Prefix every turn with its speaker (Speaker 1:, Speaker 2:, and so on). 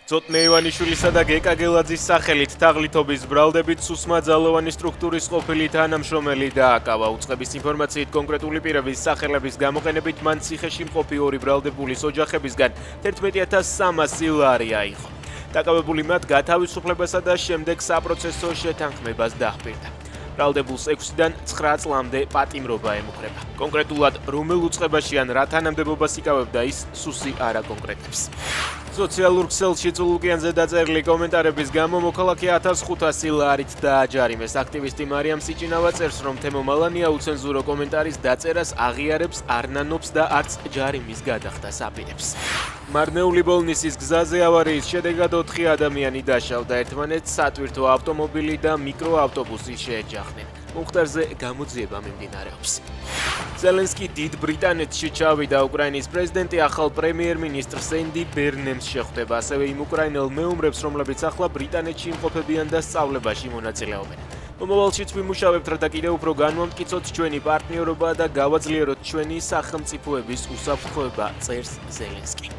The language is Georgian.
Speaker 1: ძოტნე ივანიშვილისა და გეკა გელაძის სახელით თაღლითობის ბრალდებით სუსმა ძალოვანი სტრუქტურის ყოფილი თანამშრომელი დააკავა. უწყების ინფორმაციით კონკრეტული პირების სახელების გამოყენებით მან ციხეში მყოფი ორი ბრალდებულის ოჯახებისგან 11,300 ლარი აიღო. დაკავებული მათ გათავისუფლებასა და შემდეგ საპროცესო შეთანხმებას დაჰპირდა. ბრალდებულს 6-დან 9 წლამდე პატიმრობა ემუქრება. კონკრეტულად რომელ უწყებაში ან რა თანამდებობას იკავებდა ის სუსი არ აკონკრეტებს. სოციალურ ქსელში წულუკიანზე დაწერილი კომენტარების გამო მოქალაქე 1500 ლარით დააჯარიმეს. აქტივისტი მარიამ სიჭინავა წერს, რომ თემო მალანია უცენზურო კომენტარის დაწერას აღიარებს, არ ნანობს და არც ჯარიმის გადახდას აპირებს. მარნეული ბოლნისის გზაზე ავარიის შედეგად 4 ადამიანი დაშავდა. ერთმანეთს სატვირთო ავტომობილი და მიკროავტობუსი შეეჯახნენ. მომხდარზე გამოძიება მიმდინარეობს. ზელენსკი დიდ ბრიტანეთში ჩავიდა. უკრაინის პრეზიდენტი ახალ პრემიერ-მინისტრს ენდი ბერნემს შეხვდება. ასევე იმ უკრაინელ მეომრებს, რომლებიც ახლა ბრიტანეთში იმყოფებიან და სწავლებაში მონაწილეობენ. მომავალშიც ვიმუშავებთ, რათა კიდევ უფრო განვამტკიცოთ ჩვენი პარტნიორობა და გავაძლიეროთ ჩვენი სახელმწიფოების უსაფრთხოება, წერს ზელენსკი.